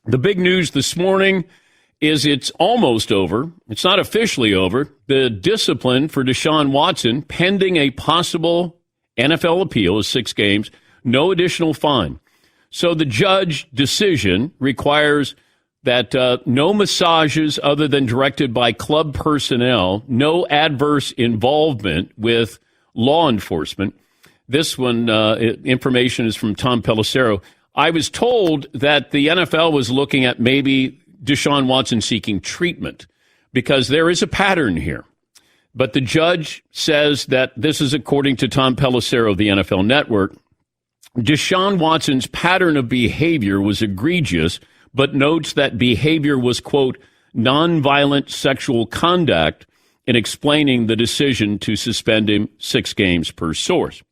The big news this morning is it's almost over. It's not officially over. The discipline for Deshaun Watson, pending a possible NFL appeal, is 6 games, no additional fine. So the judge decision requires that no massages other than directed by club personnel, no adverse involvement with law enforcement. This one, information is from Tom Pelissero. I was told that the NFL was looking at maybe Deshaun Watson seeking treatment because there is a pattern here. But the judge says that this is according to Tom Pelissero of the NFL Network. Deshaun Watson's pattern of behavior was egregious, but notes that behavior was, quote, nonviolent sexual conduct in explaining the decision to suspend him 6 games per source.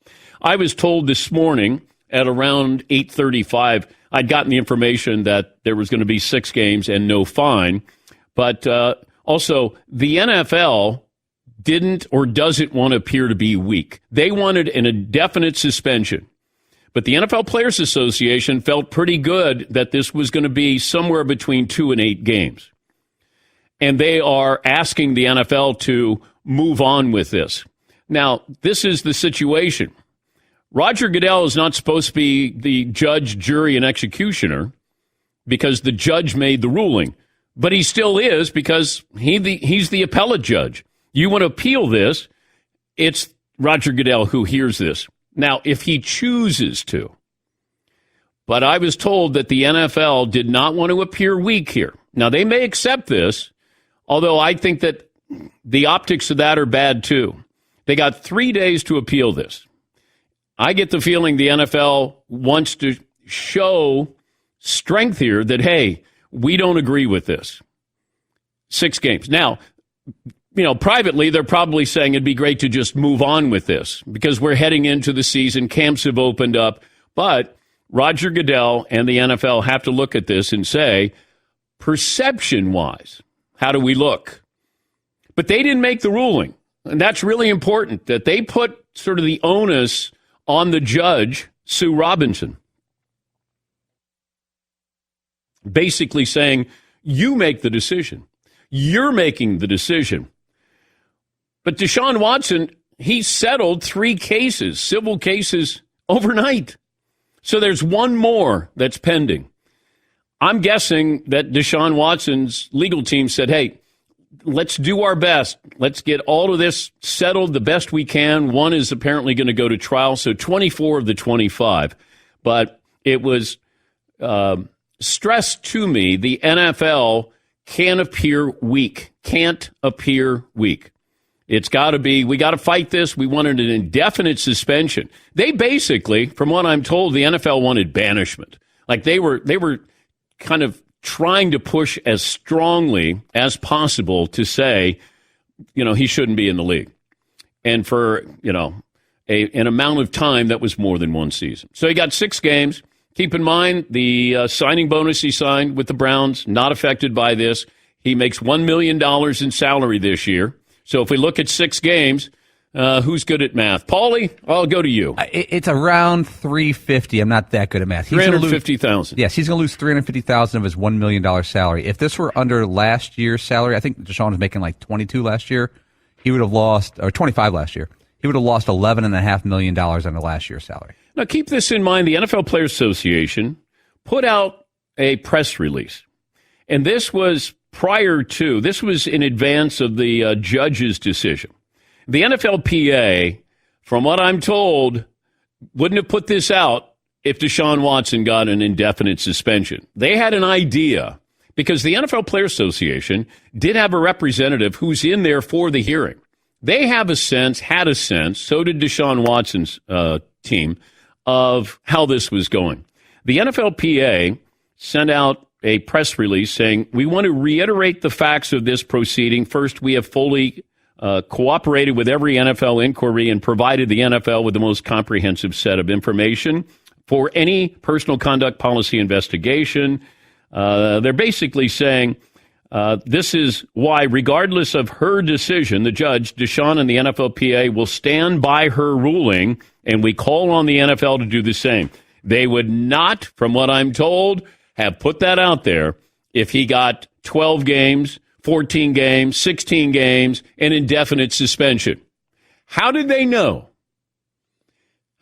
I was told this morning at around 8:35, I'd gotten the information that there was going to be 6 games and no fine. But also, the NFL didn't or doesn't want to appear to be weak. They wanted an indefinite suspension. But the NFL Players Association felt pretty good that this was going to be somewhere between 2 and 8 games. And they are asking the NFL to move on with this. Now, this is the situation. Roger Goodell is not supposed to be the judge, jury, and executioner because the judge made the ruling. But he still is because he's the appellate judge. You want to appeal this, it's Roger Goodell who hears this. Now, if he chooses to. But I was told that the NFL did not want to appear weak here. Now, they may accept this, although I think that the optics of that are bad too. They got 3 days to appeal this. I get the feeling the NFL wants to show strength here that, hey, we don't agree with this. 6 games. Now, privately, they're probably saying it'd be great to just move on with this because we're heading into the season. Camps have opened up. But Roger Goodell and the NFL have to look at this and say, perception-wise, how do we look? But they didn't make the ruling. And that's really important, that they put sort of the onus on the judge, Sue Robinson, basically saying, you make the decision. You're making the decision. But Deshaun Watson, he settled 3 cases, civil cases, overnight. So there's one more that's pending. I'm guessing that Deshaun Watson's legal team said, hey, let's do our best. Let's get all of this settled the best we can. One is apparently going to go to trial, so 24 of the 25. But it was stressed to me the NFL can't appear weak. It's got to be, we got to fight this. We wanted an indefinite suspension. They basically, from what I'm told, the NFL wanted banishment. Like they were kind of trying to push as strongly as possible to say, he shouldn't be in the league. And for, an amount of time that was more than 1 season. So he got 6 games. Keep in mind the signing bonus he signed with the Browns, not affected by this. He makes $1 million in salary this year. So if we look at 6 games, who's good at math? Paulie, I'll go to you. It's around $350. I'm not that good at math. $350,000. Yes, he's going to lose $350,000 of his $1 million salary. If this were under last year's salary, I think Deshaun was making like 22 last year. He would have lost, or 25 last year. He would have lost $11.5 million on the last year's salary. Now keep this in mind. The NFL Players Association put out a press release, and this was this was in advance of the judge's decision. The NFLPA, from what I'm told, wouldn't have put this out if Deshaun Watson got an indefinite suspension. They had an idea because the NFL Players Association did have a representative who's in there for the hearing. They had a sense, so did Deshaun Watson's team, of how this was going. The NFLPA sent out a press release saying, we want to reiterate the facts of this proceeding. First, we have fully cooperated with every NFL inquiry and provided the NFL with the most comprehensive set of information for any personal conduct policy investigation. They're basically saying this is why, regardless of her decision, the judge, Deshaun, and the NFLPA will stand by her ruling, and we call on the NFL to do the same. They would not, from what I'm told, have put that out there if he got 12 games, 14 games, 16 games, and indefinite suspension. How did they know?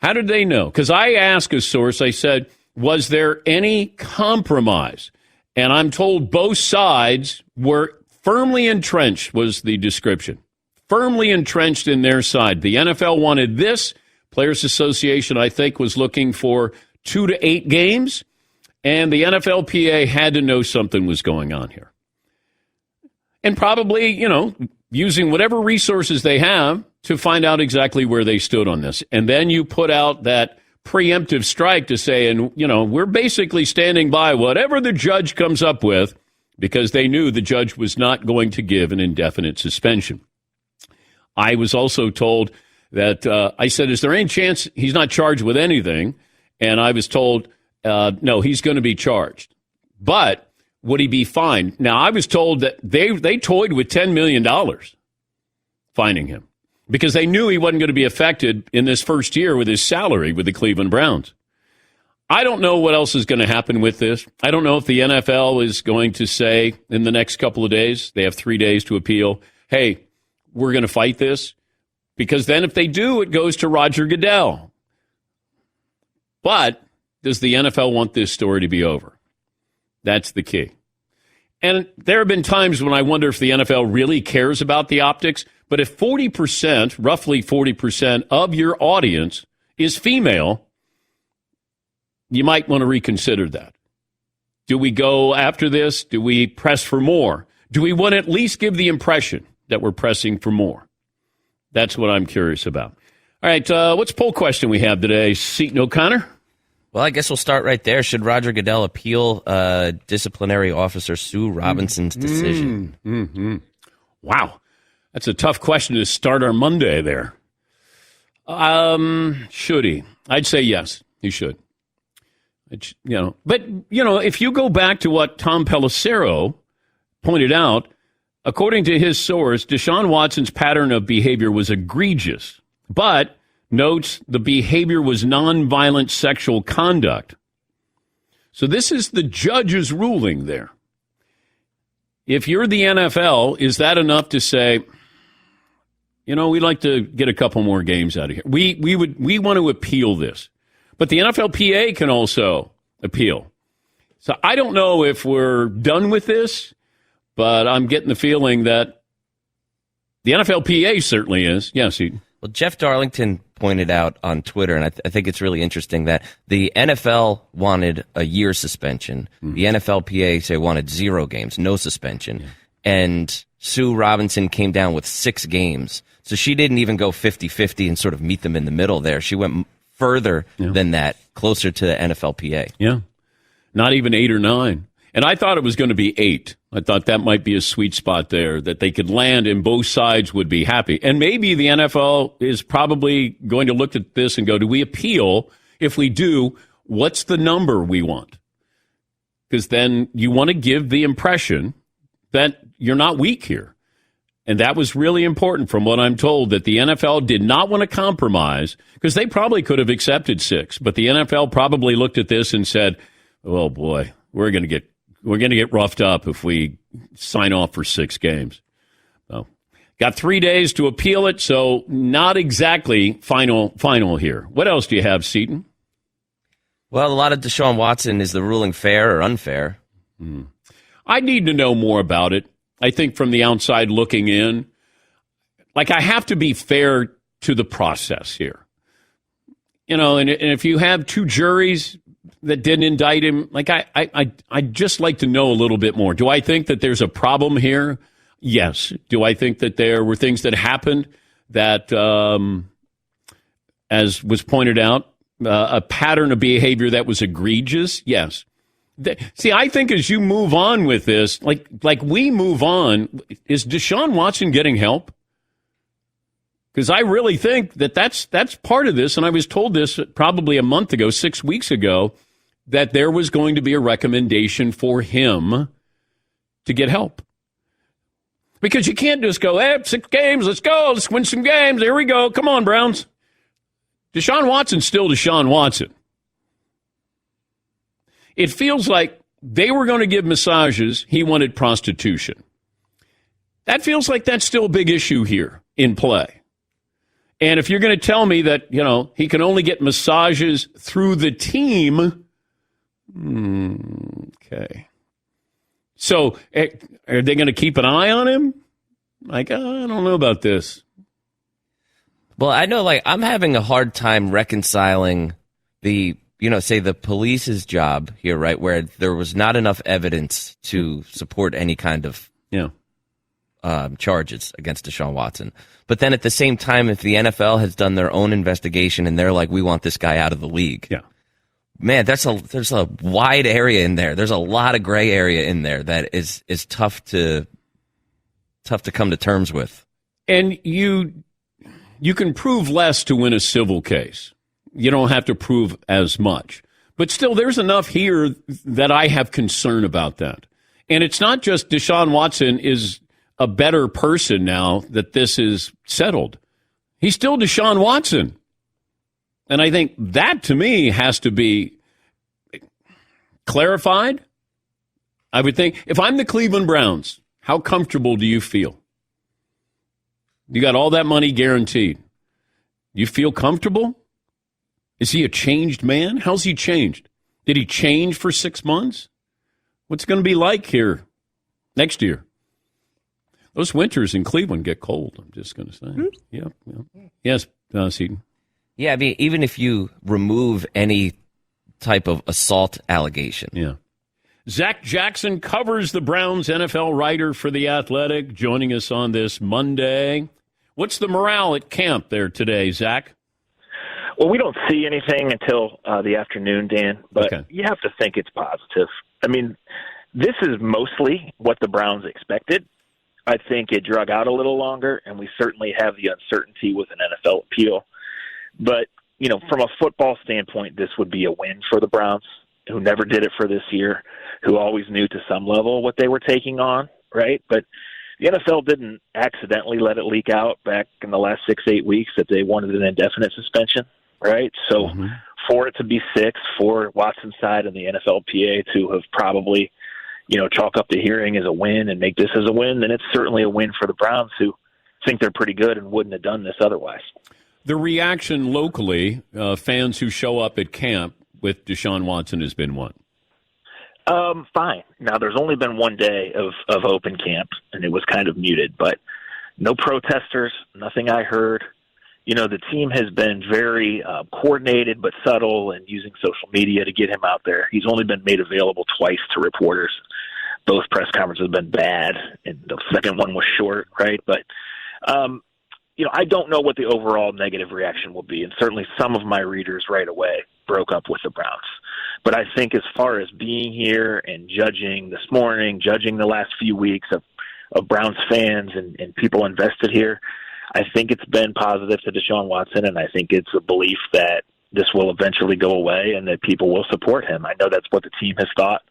How did they know? Because I asked a source, I said, was there any compromise? And I'm told both sides were firmly entrenched, was the description. Firmly entrenched in their side. The NFL wanted this. Players Association, I think, was looking for 2 to 8 games. And the NFLPA had to know something was going on here. And probably, using whatever resources they have to find out exactly where they stood on this. And then you put out that preemptive strike to say, and, we're basically standing by whatever the judge comes up with, because they knew the judge was not going to give an indefinite suspension. I was also told that, I said, is there any chance he's not charged with anything? And I was told, no, he's going to be charged. But would he be fined? Now, I was told that they toyed with $10 million fining him because they knew he wasn't going to be affected in this first year with his salary with the Cleveland Browns. I don't know what else is going to happen with this. I don't know if the NFL is going to say in the next couple of days, they have 3 days to appeal, hey, we're going to fight this. Because then if they do, it goes to Roger Goodell. But does the NFL want this story to be over? That's the key. And there have been times when I wonder if the NFL really cares about the optics. But if 40%, roughly 40% of your audience is female, you might want to reconsider that. Do we go after this? Do we press for more? Do we want to at least give the impression that we're pressing for more? That's what I'm curious about. All right, what's poll question we have today, Seton O'Connor? Well, I guess we'll start right there. Should Roger Goodell appeal disciplinary officer Sue Robinson's decision? Mm-hmm. Wow. That's a tough question to start our Monday there. Should he? I'd say yes, he should. But, if you go back to what Tom Pelissero pointed out, according to his source, Deshaun Watson's pattern of behavior was egregious, but notes the behavior was nonviolent sexual conduct. So this is the judge's ruling there. If you're the NFL, is that enough to say, we'd like to get a couple more games out of here? We want to appeal this. But the NFLPA can also appeal. So I don't know if we're done with this, but I'm getting the feeling that the NFLPA certainly is. Yes, Eden. Well, Jeff Darlington pointed out on Twitter, and I think it's really interesting that the NFL wanted a year suspension. Mm-hmm. The NFLPA say wanted 0 games, no suspension. Yeah. And Sue Robinson came down with 6 games. So she didn't even go 50-50 and sort of meet them in the middle there. She went further than that, closer to the NFLPA. Yeah, not even 8 or 9. And I thought it was going to be 8. I thought that might be a sweet spot there, that they could land and both sides would be happy. And maybe the NFL is probably going to look at this and go, do we appeal? If we do, what's the number we want? Because then you want to give the impression that you're not weak here. And that was really important from what I'm told, that the NFL did not want to compromise, because they probably could have accepted 6. But the NFL probably looked at this and said, oh, boy, we're going to get roughed up if we sign off for 6 games. So, got 3 days to appeal it, so not exactly final here. What else do you have, Seton? Well, a lot of Deshaun Watson. Is the ruling fair or unfair? I need to know more about it. I think from the outside looking in, I have to be fair to the process here. And if you have 2 juries that didn't indict him, I'd just like to know a little bit more. Do I think that there's a problem here? Yes. Do I think that there were things that happened that, as was pointed out, a pattern of behavior that was egregious? Yes. See, I think as you move on with this, like we move on, is Deshaun Watson getting help? Because I really think that's part of this, and I was told this probably a month ago, 6 weeks ago, that there was going to be a recommendation for him to get help. Because you can't just go, 6 games, let's go, let's win some games, here we go, come on, Browns. Deshaun Watson's still Deshaun Watson. It feels like they were going to give massages. He wanted prostitution. That feels like that's still a big issue here in play. And if you're going to tell me that, he can only get massages through the team, okay. So are they going to keep an eye on him? I don't know about this. Well, I know, I'm having a hard time reconciling the, say the police's job here, right, where there was not enough evidence to support any kind of charges against Deshaun Watson. But then at the same time, if the NFL has done their own investigation and they're like, we want this guy out of the league. Yeah. Man, there's a wide area in there. There's a lot of gray area in there that is tough to come to terms with. And you can prove less to win a civil case. You don't have to prove as much. But still, there's enough here that I have concern about that. And it's not just Deshaun Watson is a better person now that this is settled. He's still Deshaun Watson. And I think that, to me, has to be clarified. I would think, if I'm the Cleveland Browns, how comfortable do you feel? You got all that money guaranteed. You feel comfortable? Is he a changed man? How's he changed? Did he change for 6 months? What's it going to be like here next year? Those winters in Cleveland get cold, I'm just going to say. Yep. Yes, Seton. Yeah, I mean, even if you remove any type of assault allegation. Yeah. Zach Jackson covers the Browns, NFL writer for The Athletic, joining us on this Monday. What's the morale at camp there today, Zach? Well, we don't see anything until the afternoon, Dan, but You have to think it's positive. I mean, this is mostly what the Browns expected. I think it drug out a little longer, and we certainly have the uncertainty with an NFL appeal. But, from a football standpoint, this would be a win for the Browns, who never did it for this year, who always knew to some level what they were taking on, right? But the NFL didn't accidentally let it leak out back in the last 6-8 weeks that they wanted an indefinite suspension, right? So for it to be 6, for Watson's side and the NFLPA to have probably, chalk up the hearing as a win and make this as a win, then it's certainly a win for the Browns, who think they're pretty good and wouldn't have done this otherwise. The reaction locally, fans who show up at camp with Deshaun Watson, has been what? Fine. Now, there's only been one day of open camp, and it was kind of muted, but no protesters, nothing I heard. The team has been very coordinated but subtle and using social media to get him out there. He's only been made available twice to reporters. Both press conferences have been bad, and the second one was short, right? But, I don't know what the overall negative reaction will be, and certainly some of my readers right away broke up with the Browns. But I think as far as being here and judging this morning, judging the last few weeks of Browns fans and people invested here, I think it's been positive to Deshaun Watson, and I think it's a belief that this will eventually go away and that people will support him. I know that's what the team has thought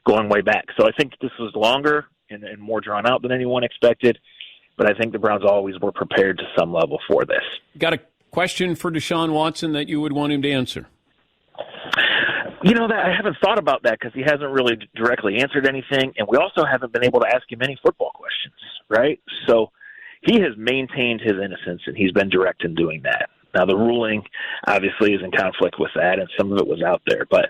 going way back. So I think this was longer and more drawn out than anyone expected, but I think the Browns always were prepared to some level for this. Got a question for Deshaun Watson that you would want him to answer? That I haven't thought about that because he hasn't really directly answered anything, and we also haven't been able to ask him any football questions, right? So he has maintained his innocence, and he's been direct in doing that. Now, the ruling obviously is in conflict with that, and some of it was out there. But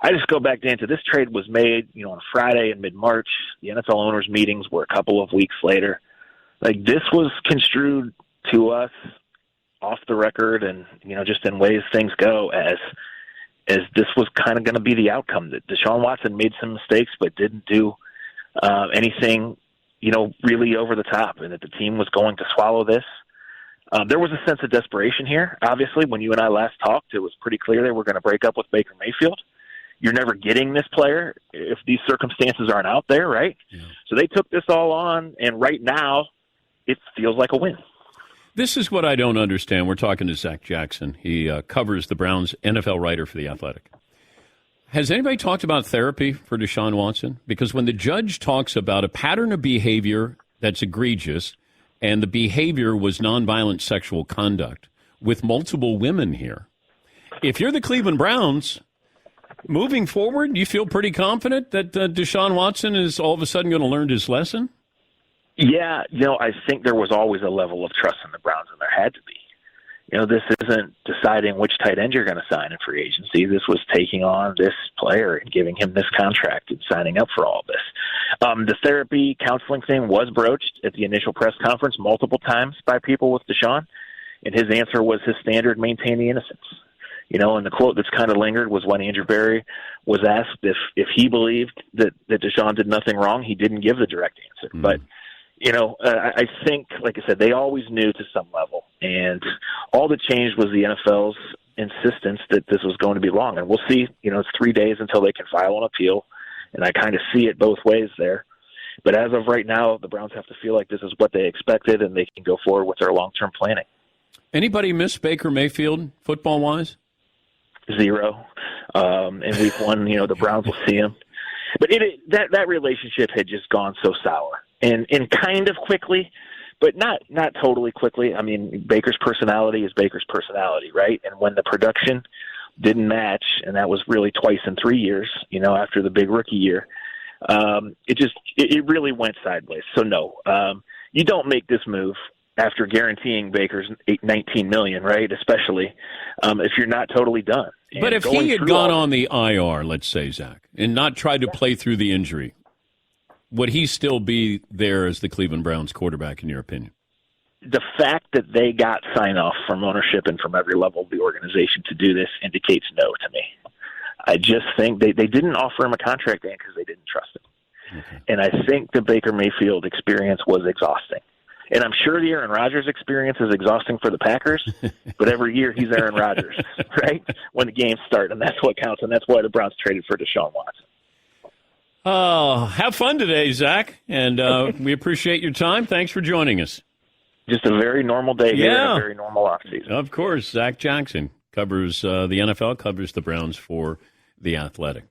I just go back, Dan, to this trade was made, on Friday in mid-March. The NFL owners' meetings were a couple of weeks later. This was construed to us off the record and, just in ways things go as this was kind of going to be the outcome, that Deshaun Watson made some mistakes but didn't do anything, really over the top, and that the team was going to swallow this. There was a sense of desperation here. Obviously, when you and I last talked, it was pretty clear they were going to break up with Baker Mayfield. You're never getting this player if these circumstances aren't out there, right? Yeah. So they took this all on, and right now it feels like a win. This is what I don't understand. We're talking to Zach Jackson. He covers the Browns, NFL writer for The Athletic. Has anybody talked about therapy for Deshaun Watson? Because when the judge talks about a pattern of behavior that's egregious, and the behavior was nonviolent sexual conduct with multiple women here, if you're the Cleveland Browns, moving forward, you feel pretty confident that Deshaun Watson is all of a sudden going to learn his lesson? Yeah, I think there was always a level of trust in the Browns, and there had to be. This isn't deciding which tight end you're going to sign in free agency. This was taking on this player and giving him this contract and signing up for all of this. The therapy counseling thing was broached at the initial press conference multiple times by people with Deshaun, and his answer was his standard, maintain the innocence. And the quote that's kind of lingered was when Andrew Berry was asked if he believed that Deshaun did nothing wrong, he didn't give the direct answer. Mm. But I think, like I said, they always knew to some level. And all that changed was the NFL's insistence that this was going to be long. And we'll see, it's 3 days until they can file an appeal. And I kind of see it both ways there. But as of right now, the Browns have to feel like this is what they expected and they can go forward with their long-term planning. Anybody miss Baker Mayfield football-wise? Zero. In week one, the Browns will see him. But that relationship had just gone so sour. And kind of quickly, but not totally quickly. I mean, Baker's personality is Baker's personality, right? And when the production didn't match, and that was really twice in 3 years, after the big rookie year, it really went sideways. So no, you don't make this move after guaranteeing Baker's $19 million, right? Especially if you're not totally done. But if he had gone on the IR, let's say, Zach, and not tried to play through the injury, would he still be there as the Cleveland Browns quarterback, in your opinion? The fact that they got sign-off from ownership and from every level of the organization to do this indicates no to me. I just think they didn't offer him a contract because they didn't trust him. Okay. And I think the Baker Mayfield experience was exhausting. And I'm sure the Aaron Rodgers experience is exhausting for the Packers, but every year he's Aaron Rodgers, right? When the games start, and that's what counts, and that's why the Browns traded for Deshaun Watson. Oh, have fun today, Zach, and we appreciate your time. Thanks for joining us. Just a very normal day here and a very normal offseason. Of course, Zach Jackson covers the NFL, covers the Browns for The Athletic.